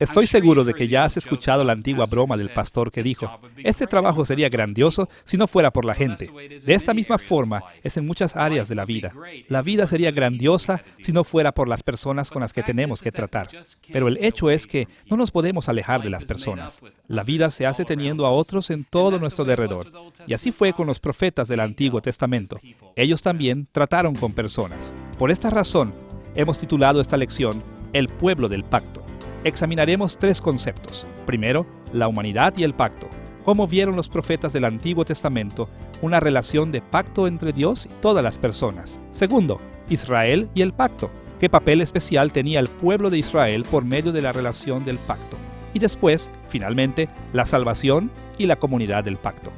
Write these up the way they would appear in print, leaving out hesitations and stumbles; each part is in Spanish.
Estoy seguro de que ya has escuchado la antigua broma del pastor que dijo, este trabajo sería grandioso si no fuera por la gente. De esta misma forma es en muchas áreas de la vida. La vida sería grandiosa si no fuera por las personas con las que tenemos que tratar. Pero el hecho es que no nos podemos alejar de las personas. La vida se hace teniendo a otros en todo nuestro derredor. Y así fue con los profetas del Antiguo Testamento. Ellos también trataron con personas. Por esta razón, hemos titulado esta lección El pueblo del pacto. Examinaremos tres conceptos. Primero, la humanidad y el pacto. Cómo vieron los profetas del Antiguo Testamento una relación de pacto entre Dios y todas las personas. Segundo, Israel y el pacto. ¿Qué papel especial tenía el pueblo de Israel por medio de la relación del pacto? Y después, finalmente, la salvación y la comunidad del pacto.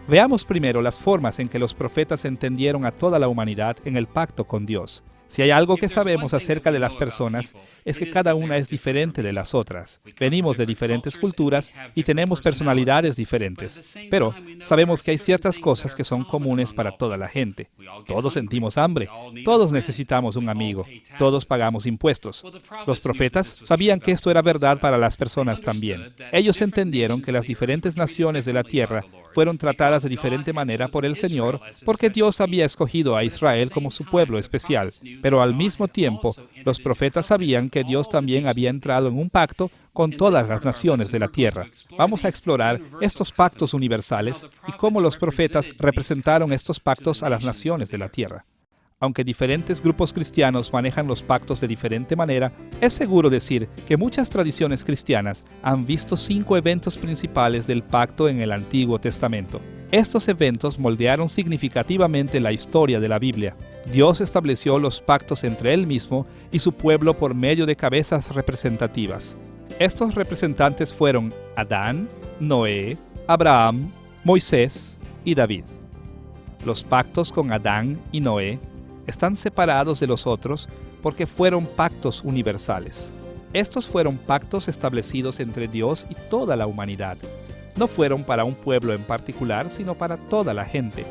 Veamos primero las formas en que los profetas entendieron a toda la humanidad en el pacto con Dios. Si hay algo que sabemos acerca de las personas, es que cada una es diferente de las otras. Venimos de diferentes culturas y tenemos personalidades diferentes. Pero sabemos que hay ciertas cosas que son comunes para toda la gente. Todos sentimos hambre, todos necesitamos un amigo, todos pagamos impuestos. Los profetas sabían que esto era verdad para las personas también. Ellos entendieron que las diferentes naciones de la tierra fueron tratadas de diferente manera por el Señor, porque Dios había escogido a Israel como su pueblo especial. Pero al mismo tiempo, los profetas sabían que Dios también había entrado en un pacto con todas las naciones de la tierra. Vamos a explorar estos pactos universales y cómo los profetas representaron estos pactos a las naciones de la tierra. Aunque diferentes grupos cristianos manejan los pactos de diferente manera, es seguro decir que muchas tradiciones cristianas han visto 5 eventos principales del pacto en el Antiguo Testamento. Estos eventos moldearon significativamente la historia de la Biblia. Dios estableció los pactos entre Él mismo y su pueblo por medio de cabezas representativas. Estos representantes fueron Adán, Noé, Abraham, Moisés y David. Los pactos con Adán y Noé están separados de los otros porque fueron pactos universales. Estos fueron pactos establecidos entre Dios y toda la humanidad. No fueron para un pueblo en particular, sino para toda la gente.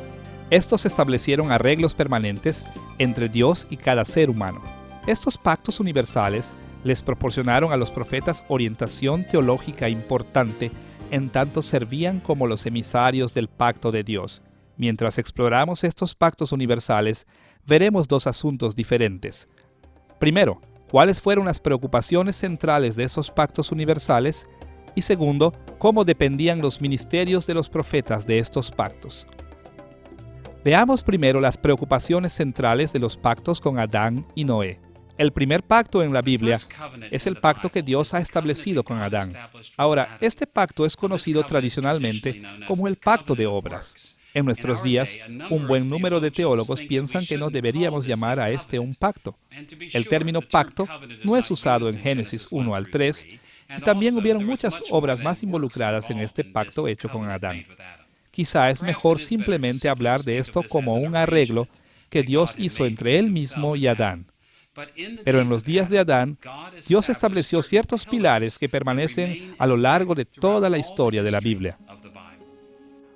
Estos establecieron arreglos permanentes entre Dios y cada ser humano. Estos pactos universales les proporcionaron a los profetas orientación teológica importante, en tanto servían como los emisarios del pacto de Dios. Mientras exploramos estos pactos universales, veremos 2 asuntos diferentes. Primero, ¿cuáles fueron las preocupaciones centrales de esos pactos universales? Y segundo, ¿cómo dependían los ministerios de los profetas de estos pactos? Veamos primero las preocupaciones centrales de los pactos con Adán y Noé. El primer pacto en la Biblia es el pacto que Dios ha establecido con Adán. Ahora, este pacto es conocido tradicionalmente como el pacto de obras. En nuestros días, un buen número de teólogos piensan que no deberíamos llamar a este un pacto. El término pacto no es usado en Génesis 1 al 3, y también hubieron muchas obras más involucradas en este pacto hecho con Adán. Quizá es mejor simplemente hablar de esto como un arreglo que Dios hizo entre Él mismo y Adán. Pero en los días de Adán, Dios estableció ciertos pilares que permanecen a lo largo de toda la historia de la Biblia.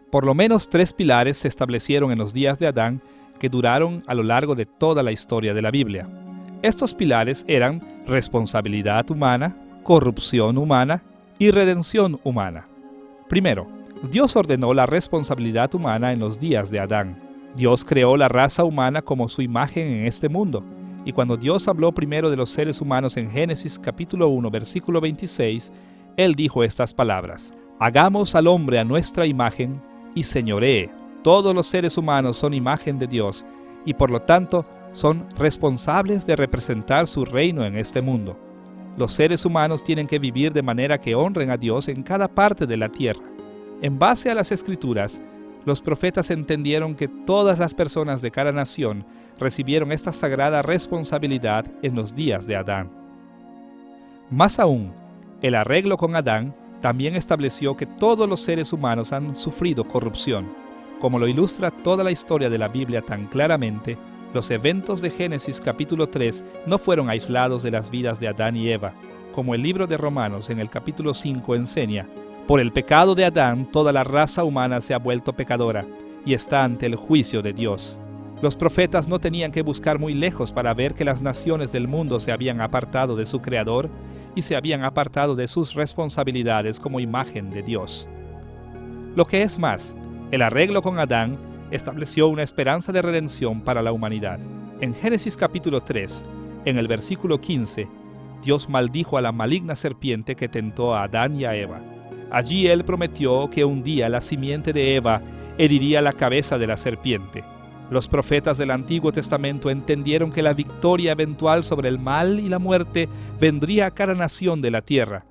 Por lo menos 3 pilares se establecieron en los días de Adán que duraron a lo largo de toda la historia de la Biblia. Estos pilares eran responsabilidad humana, corrupción humana y redención humana. Primero, Dios ordenó la responsabilidad humana en los días de Adán. Dios creó la raza humana como su imagen en este mundo. Y cuando Dios habló primero de los seres humanos en Génesis capítulo 1, versículo 26, Él dijo estas palabras: «Hagamos al hombre a nuestra imagen y señoree». Todos los seres humanos son imagen de Dios y por lo tanto son responsables de representar su reino en este mundo. Los seres humanos tienen que vivir de manera que honren a Dios en cada parte de la tierra. En base a las Escrituras, los profetas entendieron que todas las personas de cada nación recibieron esta sagrada responsabilidad en los días de Adán. Más aún, el arreglo con Adán también estableció que todos los seres humanos han sufrido corrupción. Como lo ilustra toda la historia de la Biblia tan claramente, los eventos de Génesis capítulo 3 no fueron aislados de las vidas de Adán y Eva. Como el libro de Romanos en el capítulo 5 enseña, por el pecado de Adán toda la raza humana se ha vuelto pecadora y está ante el juicio de Dios. Los profetas no tenían que buscar muy lejos para ver que las naciones del mundo se habían apartado de su Creador y se habían apartado de sus responsabilidades como imagen de Dios. Lo que es más, el arreglo con Adán estableció una esperanza de redención para la humanidad. En Génesis capítulo 3, en el versículo 15, Dios maldijo a la maligna serpiente que tentó a Adán y a Eva. Allí Él prometió que un día la simiente de Eva heriría la cabeza de la serpiente. Los profetas del Antiguo Testamento entendieron que la victoria eventual sobre el mal y la muerte vendría a cada nación de la tierra.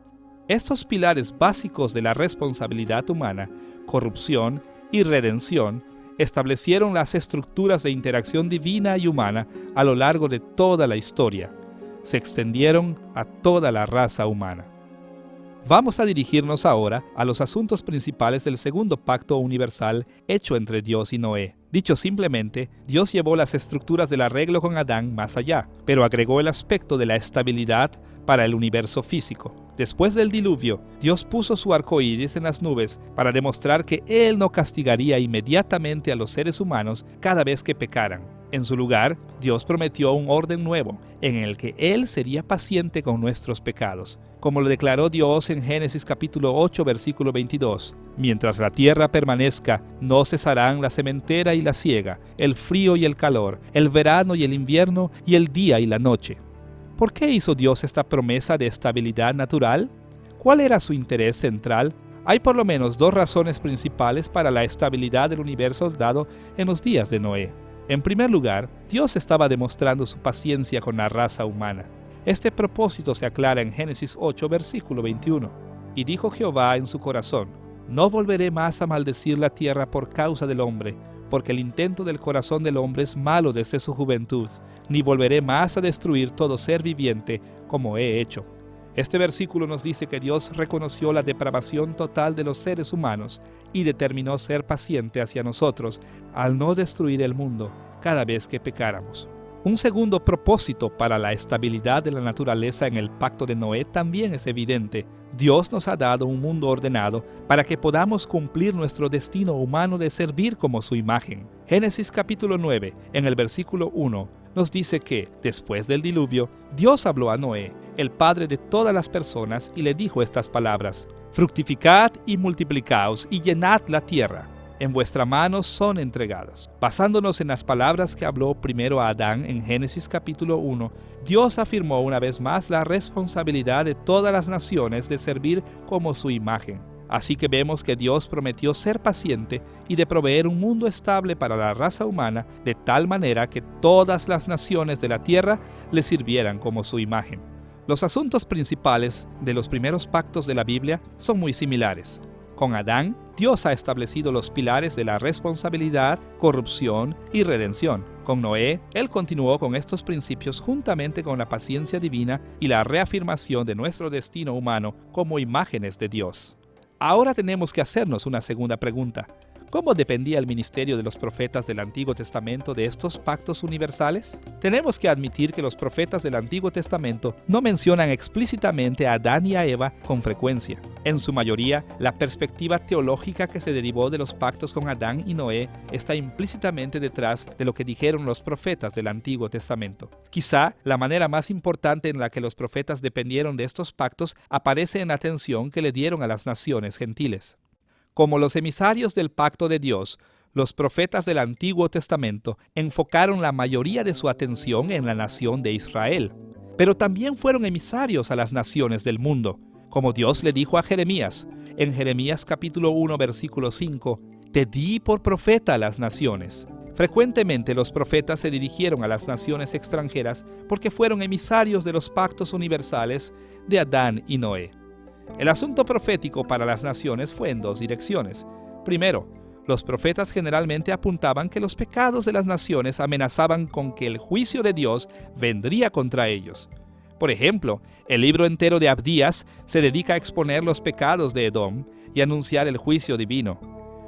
Estos pilares básicos de la responsabilidad humana, corrupción y redención, establecieron las estructuras de interacción divina y humana a lo largo de toda la historia. Se extendieron a toda la raza humana. Vamos a dirigirnos ahora a los asuntos principales del segundo pacto universal hecho entre Dios y Noé. Dicho simplemente, Dios llevó las estructuras del arreglo con Adán más allá, pero agregó el aspecto de la estabilidad para el universo físico. Después del diluvio, Dios puso su arco iris en las nubes para demostrar que Él no castigaría inmediatamente a los seres humanos cada vez que pecaran. En su lugar, Dios prometió un orden nuevo, en el que Él sería paciente con nuestros pecados. Como lo declaró Dios en Génesis capítulo 8, versículo 22. Mientras la tierra permanezca, no cesarán la sementera y la siega, el frío y el calor, el verano y el invierno, y el día y la noche. ¿Por qué hizo Dios esta promesa de estabilidad natural? ¿Cuál era su interés central? Hay por lo menos dos razones principales para la estabilidad del universo dado en los días de Noé. En primer lugar, Dios estaba demostrando su paciencia con la raza humana. Este propósito se aclara en Génesis 8, versículo 21. Y dijo Jehová en su corazón: no volveré más a maldecir la tierra por causa del hombre, porque el intento del corazón del hombre es malo desde su juventud, ni volveré más a destruir todo ser viviente como he hecho. Este versículo nos dice que Dios reconoció la depravación total de los seres humanos y determinó ser paciente hacia nosotros al no destruir el mundo cada vez que pecáramos. Un segundo propósito para la estabilidad de la naturaleza en el pacto de Noé también es evidente. Dios nos ha dado un mundo ordenado para que podamos cumplir nuestro destino humano de servir como su imagen. Génesis capítulo 9, en el versículo 1, nos dice que, después del diluvio, Dios habló a Noé, el padre de todas las personas, y le dijo estas palabras: fructificad y multiplicaos y llenad la tierra. En vuestra mano son entregadas. Basándonos en las palabras que habló primero a Adán en Génesis capítulo 1, Dios afirmó una vez más la responsabilidad de todas las naciones de servir como su imagen. Así que vemos que Dios prometió ser paciente y de proveer un mundo estable para la raza humana de tal manera que todas las naciones de la tierra le sirvieran como su imagen. Los asuntos principales de los primeros pactos de la Biblia son muy similares. Con Adán, Dios ha establecido los pilares de la responsabilidad, corrupción y redención. Con Noé, Él continuó con estos principios juntamente con la paciencia divina y la reafirmación de nuestro destino humano como imágenes de Dios. Ahora tenemos que hacernos una segunda pregunta. ¿Cómo dependía el ministerio de los profetas del Antiguo Testamento de estos pactos universales? Tenemos que admitir que los profetas del Antiguo Testamento no mencionan explícitamente a Adán y a Eva con frecuencia. En su mayoría, la perspectiva teológica que se derivó de los pactos con Adán y Noé está implícitamente detrás de lo que dijeron los profetas del Antiguo Testamento. Quizá la manera más importante en la que los profetas dependieron de estos pactos aparece en la atención que le dieron a las naciones gentiles. Como los emisarios del pacto de Dios, los profetas del Antiguo Testamento enfocaron la mayoría de su atención en la nación de Israel, pero también fueron emisarios a las naciones del mundo, como Dios le dijo a Jeremías, en Jeremías capítulo 1, versículo 5, «Te di por profeta a las naciones». Frecuentemente los profetas se dirigieron a las naciones extranjeras porque fueron emisarios de los pactos universales de Adán y Noé. El asunto profético para las naciones fue en dos direcciones. Primero, los profetas generalmente apuntaban que los pecados de las naciones amenazaban con que el juicio de Dios vendría contra ellos. Por ejemplo, el libro entero de Abdías se dedica a exponer los pecados de Edom y anunciar el juicio divino.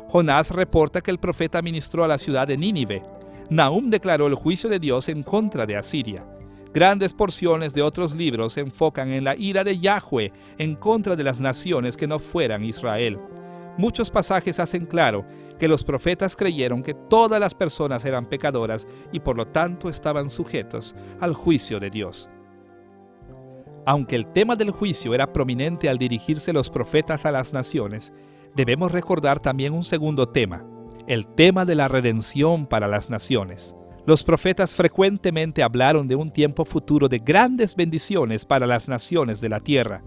Jonás reporta que el profeta ministró a la ciudad de Nínive. Nahum declaró el juicio de Dios en contra de Asiria. Grandes porciones de otros libros se enfocan en la ira de Yahweh en contra de las naciones que no fueran Israel. Muchos pasajes hacen claro que los profetas creyeron que todas las personas eran pecadoras y por lo tanto estaban sujetos al juicio de Dios. Aunque el tema del juicio era prominente al dirigirse los profetas a las naciones, debemos recordar también un segundo tema, el tema de la redención para las naciones. Los profetas frecuentemente hablaron de un tiempo futuro de grandes bendiciones para las naciones de la tierra.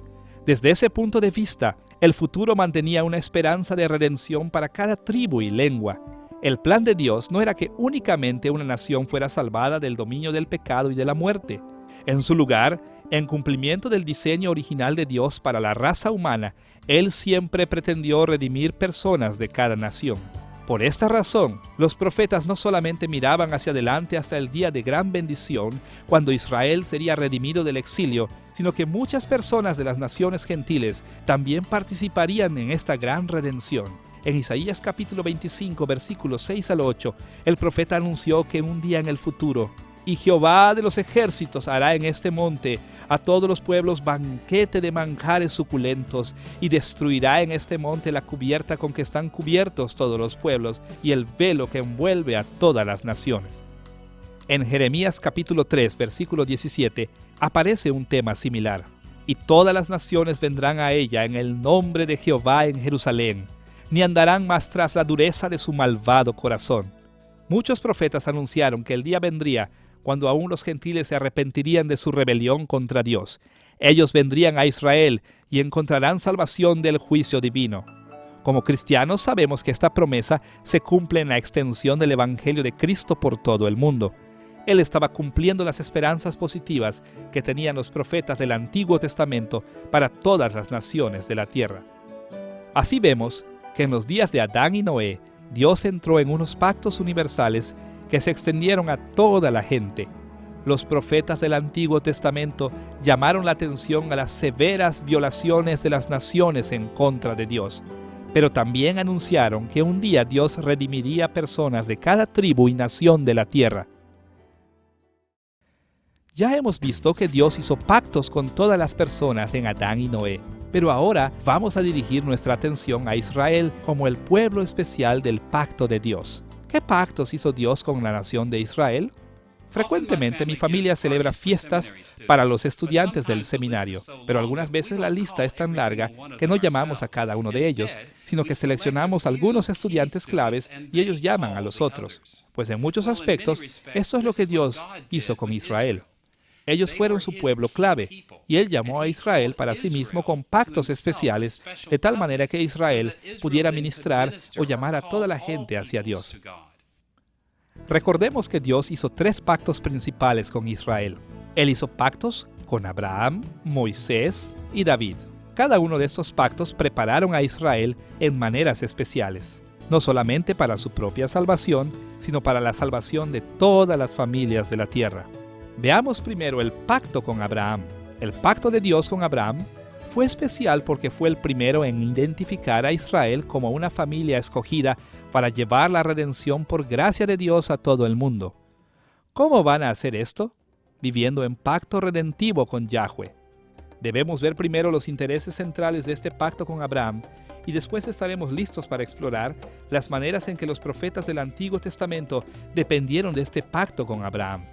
Desde ese punto de vista, el futuro mantenía una esperanza de redención para cada tribu y lengua. El plan de Dios no era que únicamente una nación fuera salvada del dominio del pecado y de la muerte. En su lugar, en cumplimiento del diseño original de Dios para la raza humana, Él siempre pretendió redimir personas de cada nación. Por esta razón, los profetas no solamente miraban hacia adelante hasta el día de gran bendición, cuando Israel sería redimido del exilio, sino que muchas personas de las naciones gentiles también participarían en esta gran redención. En Isaías capítulo 25, versículos 6 al 8, el profeta anunció que un día en el futuro, y Jehová de los ejércitos hará en este monte a todos los pueblos banquete de manjares suculentos, y destruirá en este monte la cubierta con que están cubiertos todos los pueblos, y el velo que envuelve a todas las naciones. En Jeremías capítulo 3, versículo 17, aparece un tema similar. Y todas las naciones vendrán a ella en el nombre de Jehová en Jerusalén, ni andarán más tras la dureza de su malvado corazón. Muchos profetas anunciaron que el día vendría cuando aún los gentiles se arrepentirían de su rebelión contra Dios. Ellos vendrían a Israel y encontrarán salvación del juicio divino. Como cristianos sabemos que esta promesa se cumple en la extensión del Evangelio de Cristo por todo el mundo. Él estaba cumpliendo las esperanzas positivas que tenían los profetas del Antiguo Testamento para todas las naciones de la tierra. Así vemos que en los días de Adán y Noé, Dios entró en unos pactos universales que se extendieron a toda la gente. Los profetas del Antiguo Testamento llamaron la atención a las severas violaciones de las naciones en contra de Dios, pero también anunciaron que un día Dios redimiría personas de cada tribu y nación de la tierra. Ya hemos visto que Dios hizo pactos con todas las personas en Adán y Noé, pero ahora vamos a dirigir nuestra atención a Israel como el pueblo especial del pacto de Dios. ¿Qué pactos hizo Dios con la nación de Israel? Frecuentemente mi familia celebra fiestas para los estudiantes del seminario, pero algunas veces la lista es tan larga que no llamamos a cada uno de ellos, sino que seleccionamos algunos estudiantes claves y ellos llaman a los otros. Pues en muchos aspectos, esto es lo que Dios hizo con Israel. Ellos fueron su pueblo clave, y Él llamó a Israel para sí mismo con pactos especiales, de tal manera que Israel pudiera ministrar o llamar a toda la gente hacia Dios. Recordemos que Dios hizo 3 pactos principales con Israel. Él hizo pactos con Abraham, Moisés y David. Cada uno de estos pactos prepararon a Israel en maneras especiales, no solamente para su propia salvación, sino para la salvación de todas las familias de la tierra. Veamos primero el pacto con Abraham. El pacto de Dios con Abraham fue especial porque fue el primero en identificar a Israel como una familia escogida para llevar la redención por gracia de Dios a todo el mundo. ¿Cómo van a hacer esto? Viviendo en pacto redentivo con Yahweh. Debemos ver primero los intereses centrales de este pacto con Abraham y después estaremos listos para explorar las maneras en que los profetas del Antiguo Testamento dependieron de este pacto con Abraham.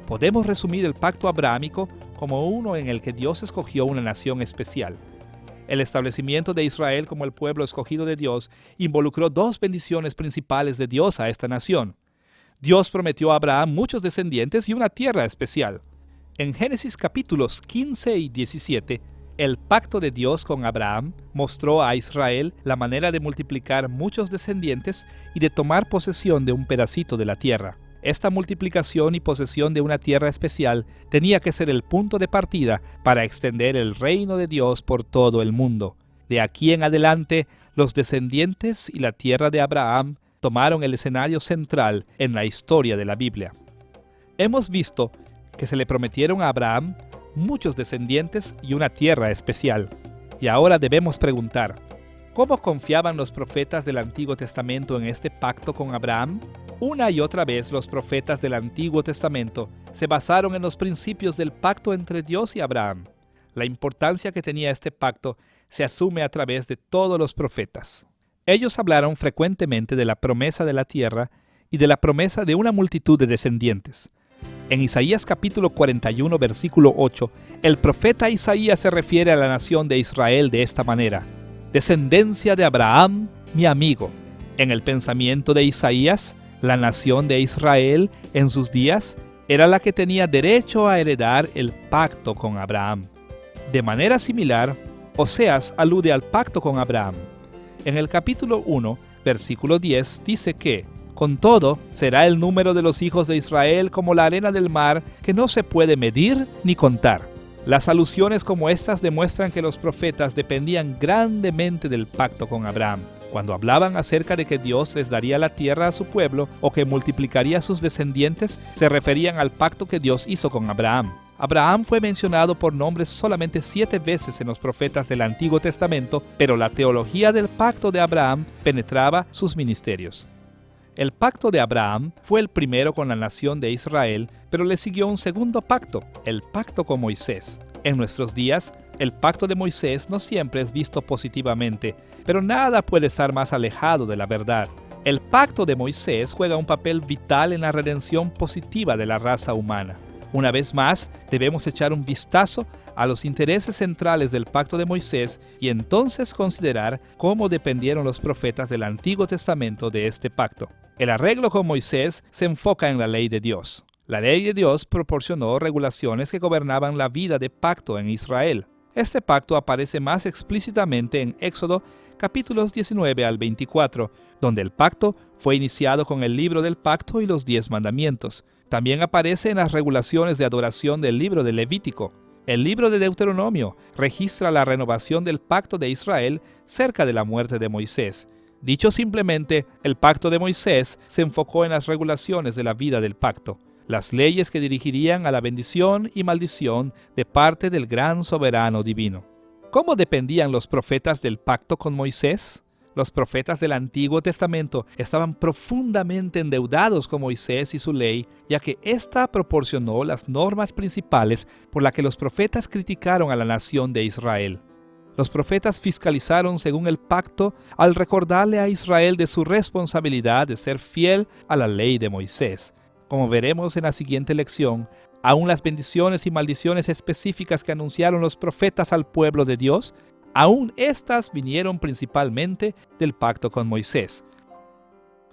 Podemos resumir el pacto abrahámico como uno en el que Dios escogió una nación especial. El establecimiento de Israel como el pueblo escogido de Dios involucró 2 bendiciones principales de Dios a esta nación. Dios prometió a Abraham muchos descendientes y una tierra especial. En Génesis capítulos 15 y 17, el pacto de Dios con Abraham mostró a Israel la manera de multiplicar muchos descendientes y de tomar posesión de un pedacito de la tierra. Esta multiplicación y posesión de una tierra especial tenía que ser el punto de partida para extender el reino de Dios por todo el mundo. De aquí en adelante, los descendientes y la tierra de Abraham tomaron el escenario central en la historia de la Biblia. Hemos visto que se le prometieron a Abraham muchos descendientes y una tierra especial. Y ahora debemos preguntar, ¿cómo confiaban los profetas del Antiguo Testamento en este pacto con Abraham? Una y otra vez los profetas del Antiguo Testamento se basaron en los principios del pacto entre Dios y Abraham. La importancia que tenía este pacto se asume a través de todos los profetas. Ellos hablaron frecuentemente de la promesa de la tierra y de la promesa de una multitud de descendientes. En Isaías capítulo 41, versículo 8, El profeta Isaías se refiere a la nación de Israel de esta manera: descendencia de Abraham, mi amigo. En el pensamiento de Isaías, la nación de Israel en sus días era la que tenía derecho a heredar el pacto con Abraham. De manera similar, Oseas alude al pacto con Abraham. En el capítulo 1, versículo 10, dice que, con todo, será el número de los hijos de Israel como la arena del mar, que no se puede medir ni contar. Las alusiones como estas demuestran que los profetas dependían grandemente del pacto con Abraham. Cuando hablaban acerca de que Dios les daría la tierra a su pueblo o que multiplicaría a sus descendientes, se referían al pacto que Dios hizo con Abraham. Abraham fue mencionado por nombre solamente 7 veces en los profetas del Antiguo Testamento, pero la teología del pacto de Abraham penetraba sus ministerios. El pacto de Abraham fue el primero con la nación de Israel, pero le siguió un segundo pacto, el pacto con Moisés. En nuestros días, el pacto de Moisés no siempre es visto positivamente, pero nada puede estar más alejado de la verdad. El pacto de Moisés juega un papel vital en la redención positiva de la raza humana. Una vez más, debemos echar un vistazo a los intereses centrales del pacto de Moisés y entonces considerar cómo dependieron los profetas del Antiguo Testamento de este pacto. El arreglo con Moisés se enfoca en la ley de Dios. La ley de Dios proporcionó regulaciones que gobernaban la vida de pacto en Israel. Este pacto aparece más explícitamente en Éxodo capítulos 19 al 24, donde el pacto fue iniciado con el libro del pacto y los 10 mandamientos. También aparece en las regulaciones de adoración del libro de Levítico. El libro de Deuteronomio registra la renovación del pacto de Israel cerca de la muerte de Moisés. Dicho simplemente, el pacto de Moisés se enfocó en las regulaciones de la vida del pacto, las leyes que dirigirían a la bendición y maldición de parte del gran soberano divino. ¿Cómo dependían los profetas del pacto con Moisés? Los profetas del Antiguo Testamento estaban profundamente endeudados con Moisés y su ley, ya que ésta proporcionó las normas principales por las que los profetas criticaron a la nación de Israel. Los profetas fiscalizaron según el pacto al recordarle a Israel de su responsabilidad de ser fiel a la ley de Moisés. Como veremos en la siguiente lección, aún las bendiciones y maldiciones específicas que anunciaron los profetas al pueblo de Dios, aún estas vinieron principalmente del pacto con Moisés.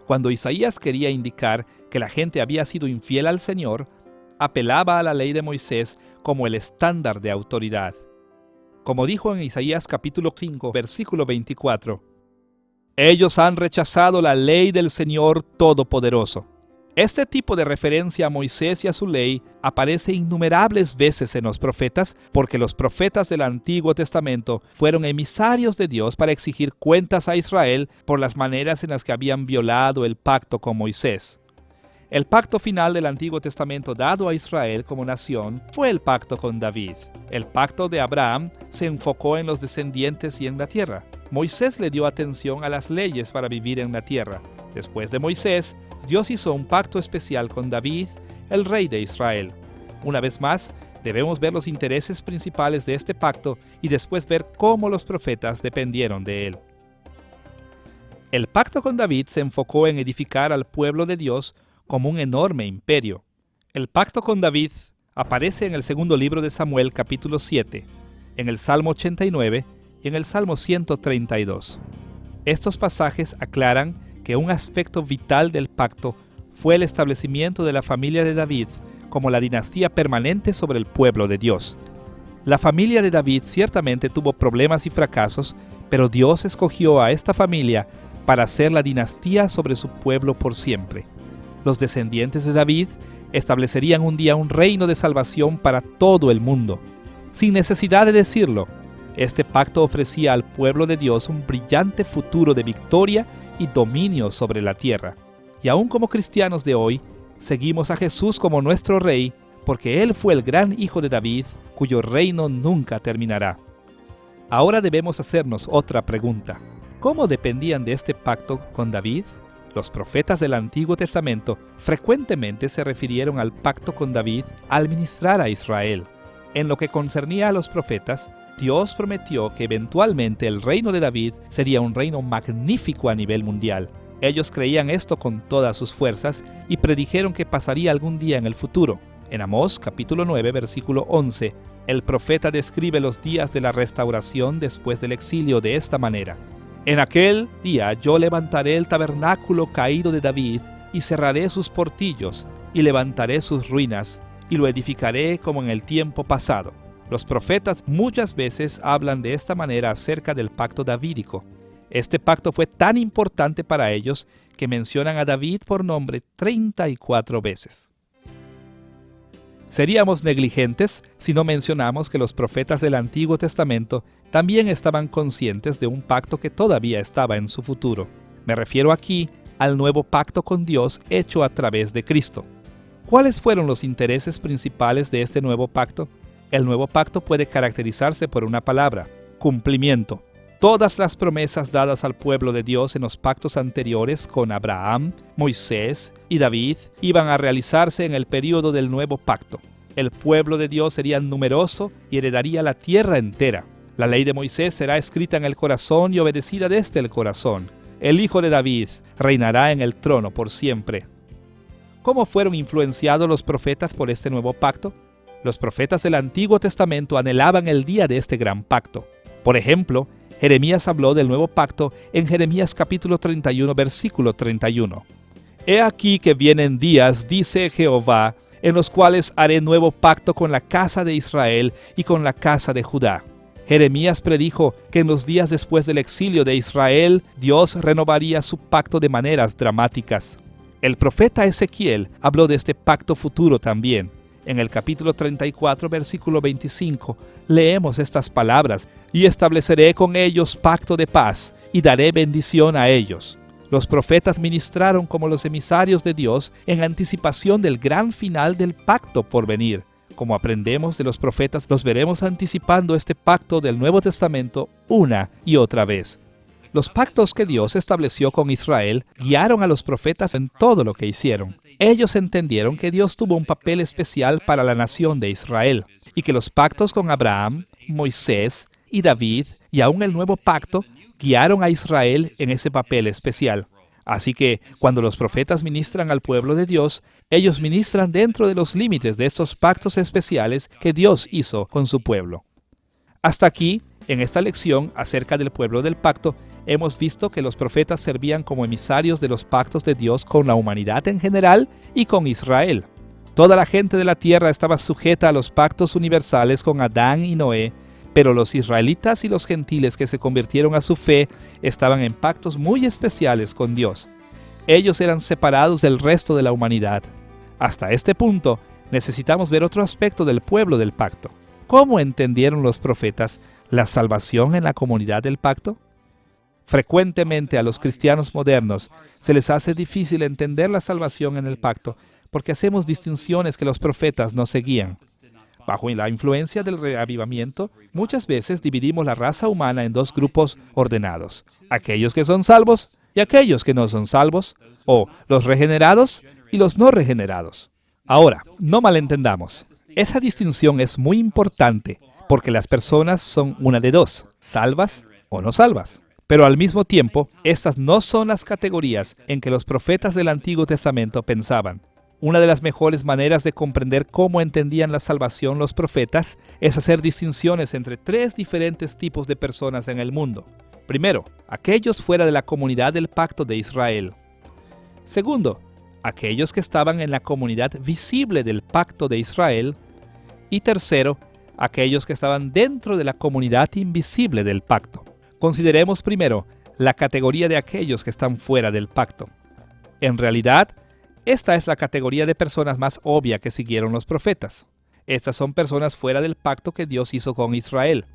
Cuando Isaías quería indicar que la gente había sido infiel al Señor, apelaba a la ley de Moisés como el estándar de autoridad. Como dijo en Isaías capítulo 5, versículo 24, «Ellos han rechazado la ley del Señor Todopoderoso». Este tipo de referencia a Moisés y a su ley aparece innumerables veces en los profetas, porque los profetas del Antiguo Testamento fueron emisarios de Dios para exigir cuentas a Israel por las maneras en las que habían violado el pacto con Moisés. El pacto final del Antiguo Testamento dado a Israel como nación fue el pacto con David. El pacto de Abraham se enfocó en los descendientes y en la tierra. Moisés le dio atención a las leyes para vivir en la tierra. Después de Moisés, Dios hizo un pacto especial con David, el rey de Israel. Una vez más, debemos ver los intereses principales de este pacto y después ver cómo los profetas dependieron de él. El pacto con David se enfocó en edificar al pueblo de Dios como un enorme imperio. El pacto con David aparece en el segundo libro de Samuel, capítulo 7, en el Salmo 89 y en el Salmo 132. Estos pasajes aclaran que un aspecto vital del pacto fue el establecimiento de la familia de David como la dinastía permanente sobre el pueblo de Dios. La familia de David ciertamente tuvo problemas y fracasos, pero Dios escogió a esta familia para ser la dinastía sobre su pueblo por siempre. Los descendientes de David establecerían un día un reino de salvación para todo el mundo. Sin necesidad de decirlo, este pacto ofrecía al pueblo de Dios un brillante futuro de victoria y dominio sobre la tierra. Y aún como cristianos de hoy, seguimos a Jesús como nuestro Rey, porque Él fue el gran hijo de David, cuyo reino nunca terminará. Ahora debemos hacernos otra pregunta. ¿Cómo dependían de este pacto con David? Los profetas del Antiguo Testamento frecuentemente se refirieron al pacto con David al ministrar a Israel. En lo que concernía a los profetas, Dios prometió que eventualmente el reino de David sería un reino magnífico a nivel mundial. Ellos creían esto con todas sus fuerzas y predijeron que pasaría algún día en el futuro. En Amós capítulo 9 versículo 11 El profeta describe los días de la restauración después del exilio de esta manera: en aquel día yo levantaré el tabernáculo caído de David y cerraré sus portillos y levantaré sus ruinas y lo edificaré como en el tiempo pasado. Los profetas muchas veces hablan de esta manera acerca del pacto davídico. Este pacto fue tan importante para ellos que mencionan a David por nombre 34 veces. Seríamos negligentes si no mencionamos que los profetas del Antiguo Testamento también estaban conscientes de un pacto que todavía estaba en su futuro. Me refiero aquí al nuevo pacto con Dios hecho a través de Cristo. ¿Cuáles fueron los intereses principales de este nuevo pacto? El nuevo pacto puede caracterizarse por una palabra: cumplimiento. Todas las promesas dadas al pueblo de Dios en los pactos anteriores con Abraham, Moisés y David iban a realizarse en el período del nuevo pacto. El pueblo de Dios sería numeroso y heredaría la tierra entera. La ley de Moisés será escrita en el corazón y obedecida desde el corazón. El hijo de David reinará en el trono por siempre. ¿Cómo fueron influenciados los profetas por este nuevo pacto? Los profetas del Antiguo Testamento anhelaban el día de este gran pacto. Por ejemplo, Jeremías habló del nuevo pacto en Jeremías capítulo 31, versículo 31. He aquí que vienen días, dice Jehová, en los cuales haré nuevo pacto con la casa de Israel y con la casa de Judá. Jeremías predijo que en los días después del exilio de Israel, Dios renovaría su pacto de maneras dramáticas. El profeta Ezequiel habló de este pacto futuro también. En el capítulo 34, versículo 25, leemos estas palabras: y estableceré con ellos pacto de paz, y daré bendición a ellos. Los profetas ministraron como los emisarios de Dios en anticipación del gran final del pacto por venir. Como aprendemos de los profetas, los veremos anticipando este pacto del Nuevo Testamento una y otra vez. Los pactos que Dios estableció con Israel guiaron a los profetas en todo lo que hicieron. Ellos entendieron que Dios tuvo un papel especial para la nación de Israel y que los pactos con Abraham, Moisés y David y aún el nuevo pacto guiaron a Israel en ese papel especial. Así que cuando los profetas ministran al pueblo de Dios, ellos ministran dentro de los límites de estos pactos especiales que Dios hizo con su pueblo. Hasta aquí, en esta lección acerca del pueblo del pacto, hemos visto que los profetas servían como emisarios de los pactos de Dios con la humanidad en general y con Israel. Toda la gente de la tierra estaba sujeta a los pactos universales con Adán y Noé, pero los israelitas y los gentiles que se convirtieron a su fe estaban en pactos muy especiales con Dios. Ellos eran separados del resto de la humanidad. Hasta este punto, necesitamos ver otro aspecto del pueblo del pacto. ¿Cómo entendieron los profetas la salvación en la comunidad del pacto? Frecuentemente a los cristianos modernos se les hace difícil entender la salvación en el pacto porque hacemos distinciones que los profetas no seguían. Bajo la influencia del reavivamiento, muchas veces dividimos la raza humana en dos grupos ordenados: aquellos que son salvos y aquellos que no son salvos, o los regenerados y los no regenerados. Ahora, no malentendamos. Esa distinción es muy importante porque las personas son una de dos: salvas o no salvas. Pero al mismo tiempo, estas no son las categorías en que los profetas del Antiguo Testamento pensaban. Una de las mejores maneras de comprender cómo entendían la salvación los profetas es hacer distinciones entre tres diferentes tipos de personas en el mundo. Primero, aquellos fuera de la comunidad del pacto de Israel. Segundo, aquellos que estaban en la comunidad visible del pacto de Israel. Y tercero, aquellos que estaban dentro de la comunidad invisible del pacto. Consideremos primero la categoría de aquellos que están fuera del pacto. En realidad, esta es la categoría de personas más obvia que siguieron los profetas. Estas son personas fuera del pacto que Dios hizo con Israel.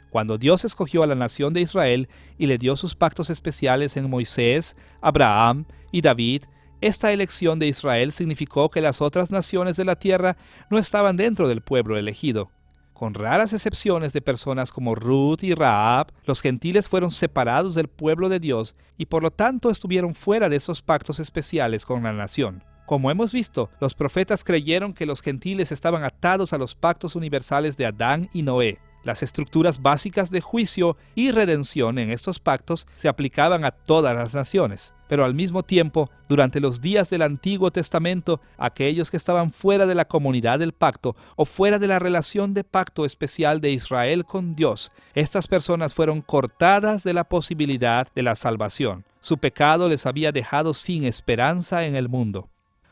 Cuando Dios escogió a la nación de Israel y le dio sus pactos especiales en Moisés, Abraham y David, esta elección de Israel significó que las otras naciones de la tierra no estaban dentro del pueblo elegido. Con raras excepciones de personas como Ruth y Rahab, los gentiles fueron separados del pueblo de Dios y por lo tanto estuvieron fuera de esos pactos especiales con la nación. Como hemos visto, los profetas creyeron que los gentiles estaban atados a los pactos universales de Adán y Noé. Las estructuras básicas de juicio y redención en estos pactos se aplicaban a todas las naciones. Pero al mismo tiempo, durante los días del Antiguo Testamento, aquellos que estaban fuera de la comunidad del pacto o fuera de la relación de pacto especial de Israel con Dios, estas personas fueron cortadas de la posibilidad de la salvación. Su pecado les había dejado sin esperanza en el mundo.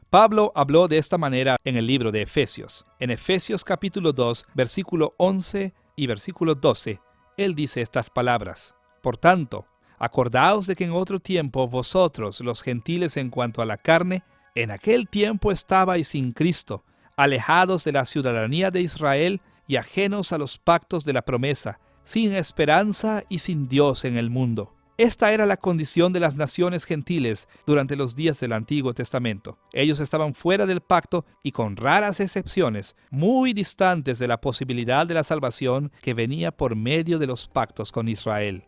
Pablo habló de esta manera en el libro de Efesios. En Efesios capítulo 2, versículo 11 y versículo 12, él dice estas palabras: Por tanto, acordaos de que en otro tiempo vosotros, los gentiles en cuanto a la carne, en aquel tiempo estabais sin Cristo, alejados de la ciudadanía de Israel y ajenos a los pactos de la promesa, sin esperanza y sin Dios en el mundo. Esta era la condición de las naciones gentiles durante los días del Antiguo Testamento. Ellos estaban fuera del pacto y, con raras excepciones, muy distantes de la posibilidad de la salvación que venía por medio de los pactos con Israel.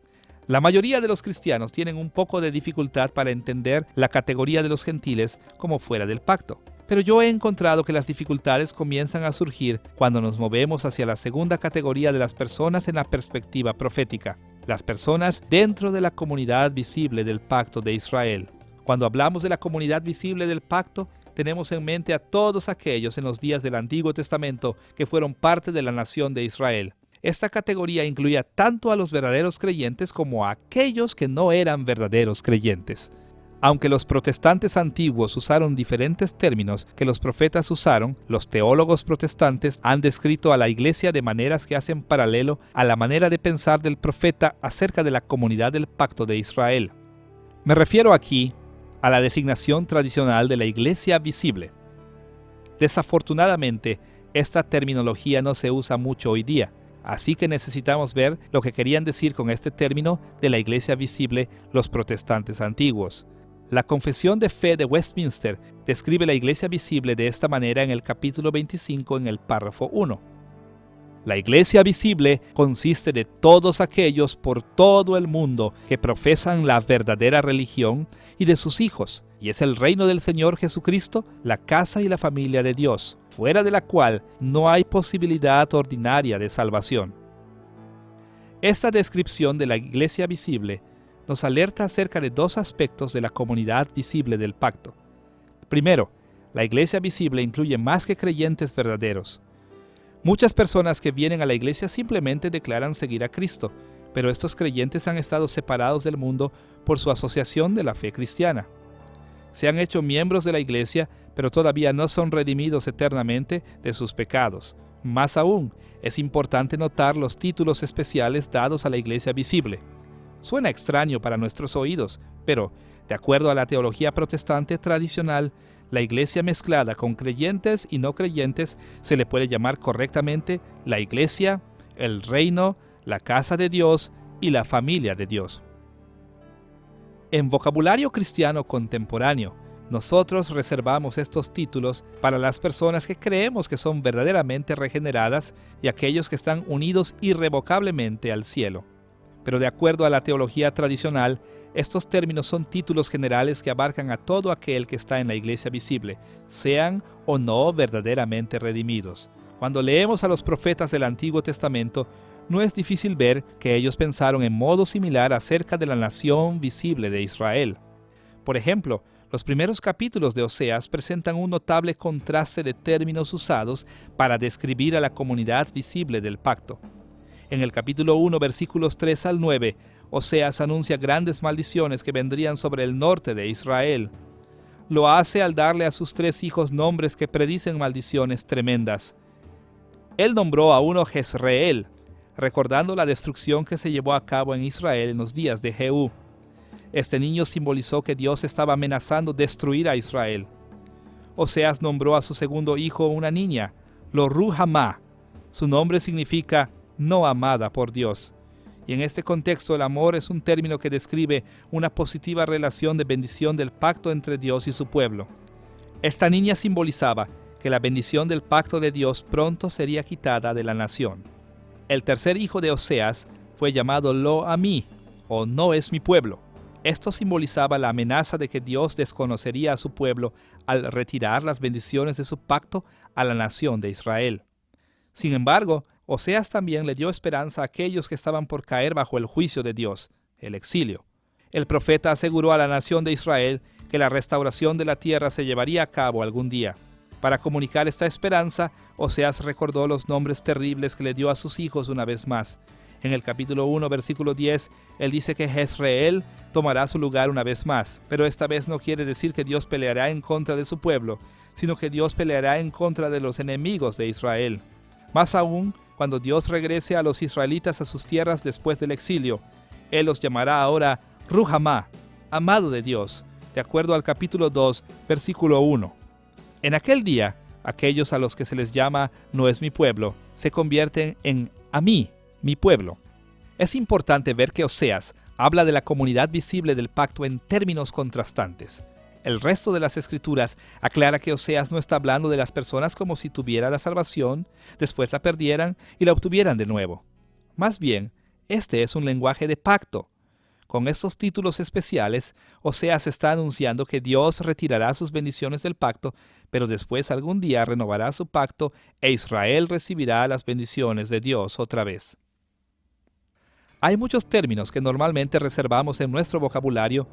La mayoría de los cristianos tienen un poco de dificultad para entender la categoría de los gentiles como fuera del pacto. Pero yo he encontrado que las dificultades comienzan a surgir cuando nos movemos hacia la segunda categoría de las personas en la perspectiva profética. Las personas dentro de la comunidad visible del pacto de Israel. Cuando hablamos de la comunidad visible del pacto, tenemos en mente a todos aquellos en los días del Antiguo Testamento que fueron parte de la nación de Israel. Esta categoría incluía tanto a los verdaderos creyentes como a aquellos que no eran verdaderos creyentes. Aunque los protestantes antiguos usaron diferentes términos que los profetas usaron, los teólogos protestantes han descrito a la iglesia de maneras que hacen paralelo a la manera de pensar del profeta acerca de la comunidad del pacto de Israel. Me refiero aquí a la designación tradicional de la iglesia visible. Desafortunadamente, esta terminología no se usa mucho hoy día, así que necesitamos ver lo que querían decir con este término de la iglesia visible los protestantes antiguos. La Confesión de Fe de Westminster describe la iglesia visible de esta manera en el capítulo 25 en el párrafo 1. La iglesia visible consiste de todos aquellos por todo el mundo que profesan la verdadera religión y de sus hijos, y es el reino del Señor Jesucristo, la casa y la familia de Dios, fuera de la cual no hay posibilidad ordinaria de salvación. Esta descripción de la iglesia visible nos alerta acerca de dos aspectos de la comunidad visible del pacto. Primero, la iglesia visible incluye más que creyentes verdaderos. Muchas personas que vienen a la iglesia simplemente declaran seguir a Cristo, pero estos creyentes han estado separados del mundo por su asociación de la fe cristiana. Se han hecho miembros de la iglesia, pero todavía no son redimidos eternamente de sus pecados. Más aún, es importante notar los títulos especiales dados a la iglesia visible. Suena extraño para nuestros oídos, pero, de acuerdo a la teología protestante tradicional, la iglesia mezclada con creyentes y no creyentes se le puede llamar correctamente la iglesia, el reino, la casa de Dios y la familia de Dios. En vocabulario cristiano contemporáneo, nosotros reservamos estos títulos para las personas que creemos que son verdaderamente regeneradas y aquellos que están unidos irrevocablemente al cielo. Pero de acuerdo a la teología tradicional, estos términos son títulos generales que abarcan a todo aquel que está en la iglesia visible, sean o no verdaderamente redimidos. Cuando leemos a los profetas del Antiguo Testamento, no es difícil ver que ellos pensaron en modo similar acerca de la nación visible de Israel. Por ejemplo, los primeros capítulos de Oseas presentan un notable contraste de términos usados para describir a la comunidad visible del pacto. En el capítulo 1, versículos 3 al 9, Oseas anuncia grandes maldiciones que vendrían sobre el norte de Israel. Lo hace al darle a sus 3 hijos nombres que predicen maldiciones tremendas. Él nombró a uno Jezreel, recordando la destrucción que se llevó a cabo en Israel en los días de Jehú. Este niño simbolizó que Dios estaba amenazando destruir a Israel. Oseas nombró a su segundo hijo una niña, Lo-Ruhamá. Su nombre significa no amada por Dios. Y en este contexto el amor es un término que describe una positiva relación de bendición del pacto entre Dios y su pueblo. Esta niña simbolizaba que la bendición del pacto de Dios pronto sería quitada de la nación. El tercer hijo de Oseas fue llamado Lo-Amí, o no es mi pueblo. Esto simbolizaba la amenaza de que Dios desconocería a su pueblo al retirar las bendiciones de su pacto a la nación de Israel. Sin embargo, Oseas también le dio esperanza a aquellos que estaban por caer bajo el juicio de Dios, el exilio. El profeta aseguró a la nación de Israel que la restauración de la tierra se llevaría a cabo algún día. Para comunicar esta esperanza, Oseas recordó los nombres terribles que le dio a sus hijos una vez más. En el capítulo 1, versículo 10, él dice que Jezreel tomará su lugar una vez más, pero esta vez no quiere decir que Dios peleará en contra de su pueblo, sino que Dios peleará en contra de los enemigos de Israel. Más aún, cuando Dios regrese a los israelitas a sus tierras después del exilio, Él los llamará ahora Ruhamá, amado de Dios, de acuerdo al capítulo 2, versículo 1. En aquel día, aquellos a los que se les llama no es mi pueblo, se convierten en a mí, mi pueblo. Es importante ver que Oseas habla de la comunidad visible del pacto en términos contrastantes. El resto de las escrituras aclara que Oseas no está hablando de las personas como si tuviera la salvación, después la perdieran y la obtuvieran de nuevo. Más bien, este es un lenguaje de pacto. Con estos títulos especiales, Oseas está anunciando que Dios retirará sus bendiciones del pacto, pero después algún día renovará su pacto e Israel recibirá las bendiciones de Dios otra vez. Hay muchos términos que normalmente reservamos en nuestro vocabulario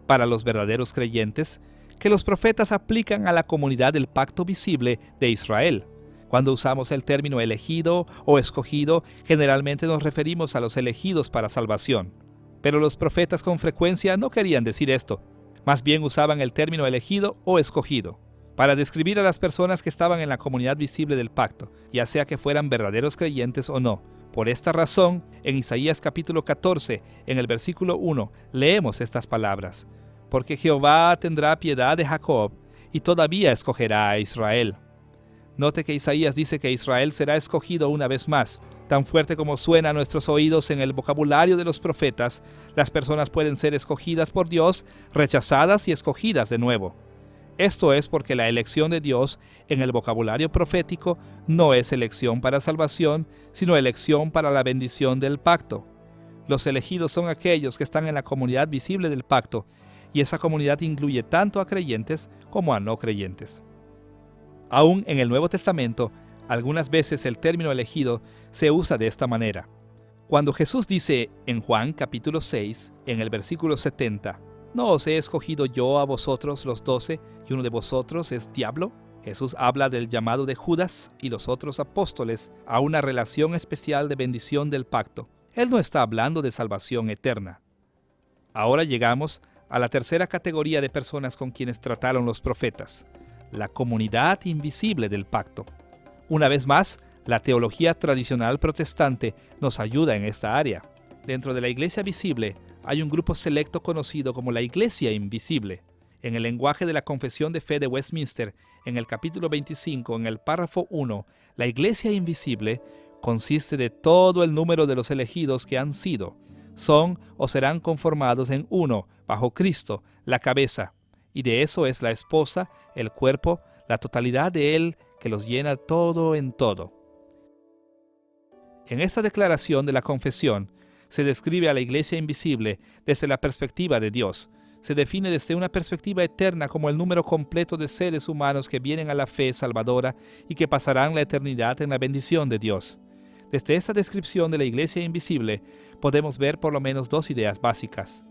para los verdaderos creyentes que los profetas aplican a la comunidad del pacto visible de Israel. Cuando usamos el término elegido o escogido, generalmente nos referimos a los elegidos para salvación. Pero los profetas con frecuencia no querían decir esto. Más bien usaban el término elegido o escogido para describir a las personas que estaban en la comunidad visible del pacto, ya sea que fueran verdaderos creyentes o no. Por esta razón, en Isaías capítulo 14, en el versículo 1, leemos estas palabras: porque Jehová tendrá piedad de Jacob y todavía escogerá a Israel. Note que Isaías dice que Israel será escogido una vez más. Tan fuerte como suena a nuestros oídos en el vocabulario de los profetas, las personas pueden ser escogidas por Dios, rechazadas y escogidas de nuevo. Esto es porque la elección de Dios en el vocabulario profético no es elección para salvación, sino elección para la bendición del pacto. Los elegidos son aquellos que están en la comunidad visible del pacto, y esa comunidad incluye tanto a creyentes como a no creyentes. Aún en el Nuevo Testamento, algunas veces el término elegido se usa de esta manera. Cuando Jesús dice en Juan capítulo 6, en el versículo 70, ¿no os he escogido yo a vosotros los 12 y uno de vosotros es diablo? Jesús habla del llamado de Judas y los otros apóstoles a una relación especial de bendición del pacto. Él no está hablando de salvación eterna. Ahora llegamos a la tercera categoría de personas con quienes trataron los profetas: la comunidad invisible del pacto. Una vez más, la teología tradicional protestante nos ayuda en esta área. Dentro de la iglesia visible hay un grupo selecto conocido como la iglesia invisible. En el lenguaje de la Confesión de Fe de Westminster, en el capítulo 25, en el párrafo 1, la iglesia invisible consiste de todo el número de los elegidos que han sido, son o serán conformados en uno, bajo Cristo, la cabeza, y de eso es la esposa, el cuerpo, la totalidad de Él que los llena todo en todo. En esta declaración de la confesión se describe a la iglesia invisible desde la perspectiva de Dios. Se define desde una perspectiva eterna como el número completo de seres humanos que vienen a la fe salvadora y que pasarán la eternidad en la bendición de Dios. Desde esta descripción de la iglesia invisible podemos ver por lo menos dos ideas básicas.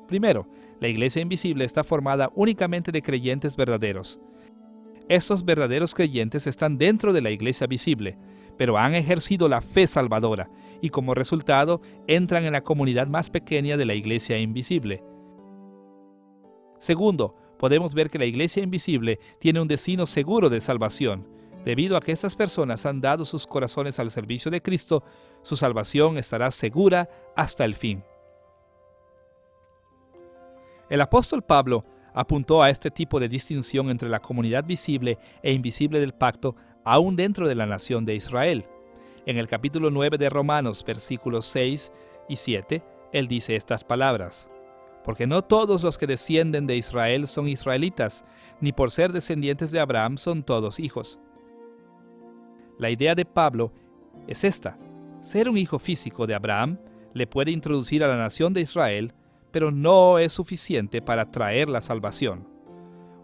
Primero, la iglesia invisible está formada únicamente de creyentes verdaderos. Estos verdaderos creyentes están dentro de la iglesia visible, pero han ejercido la fe salvadora y como resultado entran en la comunidad más pequeña de la iglesia invisible. Segundo, podemos ver que la iglesia invisible tiene un destino seguro de salvación. Debido a que estas personas han dado sus corazones al servicio de Cristo, su salvación estará segura hasta el fin. El apóstol Pablo apuntó a este tipo de distinción entre la comunidad visible e invisible del pacto aún dentro de la nación de Israel. En el capítulo 9 de Romanos, versículos 6 y 7, él dice estas palabras: porque no todos los que descienden de Israel son israelitas, ni por ser descendientes de Abraham son todos hijos. La idea de Pablo es esta: ser un hijo físico de Abraham le puede introducir a la nación de Israel, pero no es suficiente para traer la salvación.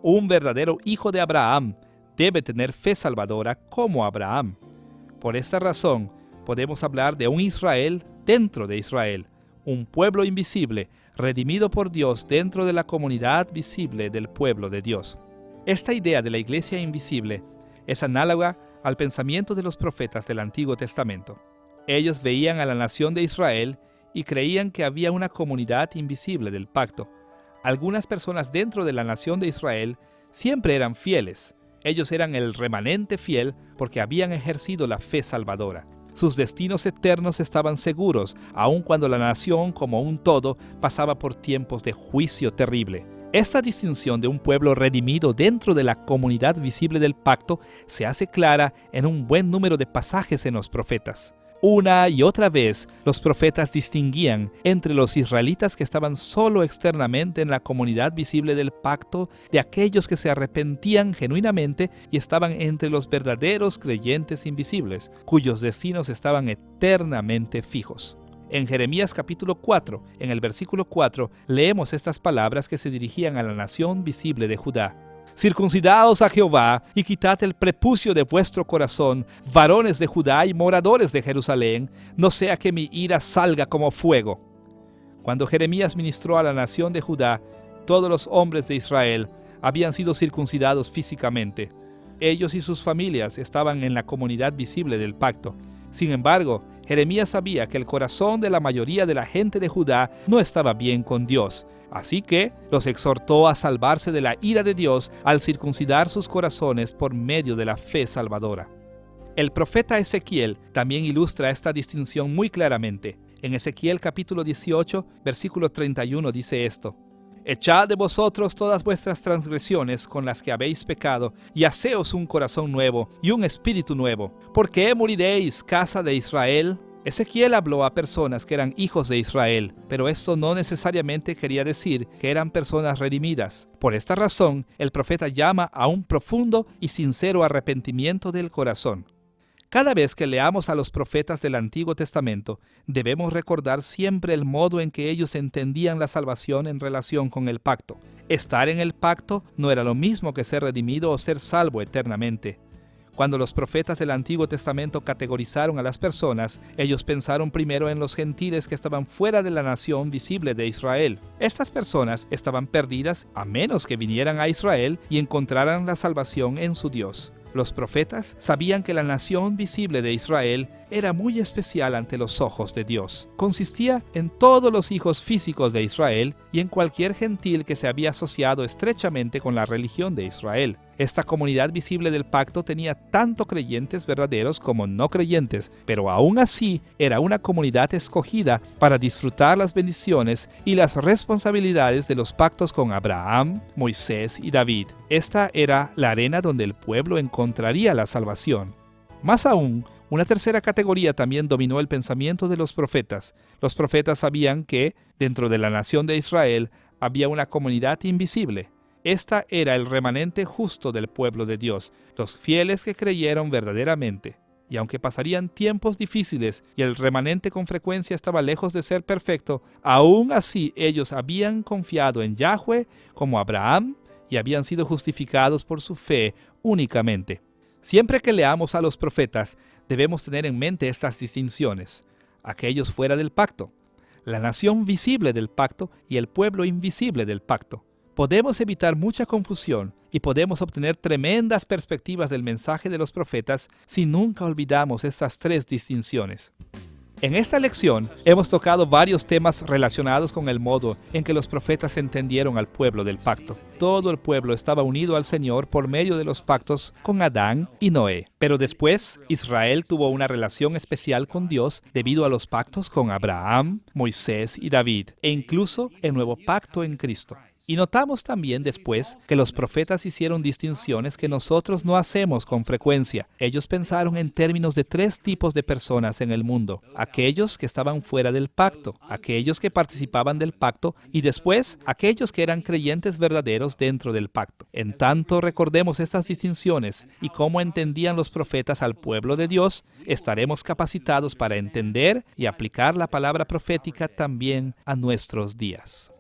Un verdadero hijo de Abraham debe tener fe salvadora como Abraham. Por esta razón, podemos hablar de un Israel dentro de Israel, un pueblo invisible, redimido por Dios dentro de la comunidad visible del pueblo de Dios. Esta idea de la iglesia invisible es análoga al pensamiento de los profetas del Antiguo Testamento. Ellos veían a la nación de Israel y creían que había una comunidad invisible del pacto. Algunas personas dentro de la nación de Israel siempre eran fieles. Ellos eran el remanente fiel porque habían ejercido la fe salvadora. Sus destinos eternos estaban seguros, aun cuando la nación como un todo pasaba por tiempos de juicio terrible. Esta distinción de un pueblo redimido dentro de la comunidad visible del pacto se hace clara en un buen número de pasajes en los profetas. Una y otra vez, los profetas distinguían entre los israelitas que estaban solo externamente en la comunidad visible del pacto de aquellos que se arrepentían genuinamente y estaban entre los verdaderos creyentes invisibles, cuyos destinos estaban eternamente fijos. En Jeremías capítulo 4, en el versículo 4, leemos estas palabras que se dirigían a la nación visible de Judá. Circuncidaos a Jehová y quitad el prepucio de vuestro corazón, varones de Judá y moradores de Jerusalén, no sea que mi ira salga como fuego. Cuando Jeremías ministró a la nación de Judá, todos los hombres de Israel habían sido circuncidados físicamente. Ellos y sus familias estaban en la comunidad visible del pacto. Sin embargo, Jeremías sabía que el corazón de la mayoría de la gente de Judá no estaba bien con Dios. Así que los exhortó a salvarse de la ira de Dios al circuncidar sus corazones por medio de la fe salvadora. El profeta Ezequiel también ilustra esta distinción muy claramente. En Ezequiel capítulo 18, versículo 31 dice esto: Echad de vosotros todas vuestras transgresiones con las que habéis pecado, y haceos un corazón nuevo y un espíritu nuevo. ¿Por qué moriréis, casa de Israel? Ezequiel habló a personas que eran hijos de Israel, pero esto no necesariamente quería decir que eran personas redimidas. Por esta razón, el profeta llama a un profundo y sincero arrepentimiento del corazón. Cada vez que leamos a los profetas del Antiguo Testamento, debemos recordar siempre el modo en que ellos entendían la salvación en relación con el pacto. Estar en el pacto no era lo mismo que ser redimido o ser salvo eternamente. Cuando los profetas del Antiguo Testamento categorizaron a las personas, ellos pensaron primero en los gentiles que estaban fuera de la nación visible de Israel. Estas personas estaban perdidas a menos que vinieran a Israel y encontraran la salvación en su Dios. Los profetas sabían que la nación visible de Israel era muy especial ante los ojos de Dios. Consistía en todos los hijos físicos de Israel y en cualquier gentil que se había asociado estrechamente con la religión de Israel. Esta comunidad visible del pacto tenía tanto creyentes verdaderos como no creyentes, pero aún así era una comunidad escogida para disfrutar las bendiciones y las responsabilidades de los pactos con Abraham, Moisés y David. Esta era la arena donde el pueblo encontraría la salvación. Más aún, una tercera categoría también dominó el pensamiento de los profetas. Los profetas sabían que, dentro de la nación de Israel, había una comunidad invisible. Esta era el remanente justo del pueblo de Dios, los fieles que creyeron verdaderamente. Y aunque pasarían tiempos difíciles y el remanente con frecuencia estaba lejos de ser perfecto, aún así ellos habían confiado en Yahweh como Abraham y habían sido justificados por su fe únicamente. Siempre que leamos a los profetas, debemos tener en mente estas distinciones: aquellos fuera del pacto, la nación visible del pacto y el pueblo invisible del pacto. Podemos evitar mucha confusión y podemos obtener tremendas perspectivas del mensaje de los profetas si nunca olvidamos estas tres distinciones. En esta lección hemos tocado varios temas relacionados con el modo en que los profetas entendieron al pueblo del pacto. Todo el pueblo estaba unido al Señor por medio de los pactos con Adán y Noé. Pero después, Israel tuvo una relación especial con Dios debido a los pactos con Abraham, Moisés y David, e incluso el nuevo pacto en Cristo. Y notamos también después que los profetas hicieron distinciones que nosotros no hacemos con frecuencia. Ellos pensaron en términos de tres tipos de personas en el mundo: aquellos que estaban fuera del pacto, aquellos que participaban del pacto y después aquellos que eran creyentes verdaderos dentro del pacto. En tanto recordemos estas distinciones y cómo entendían los profetas al pueblo de Dios, estaremos capacitados para entender y aplicar la palabra profética también a nuestros días.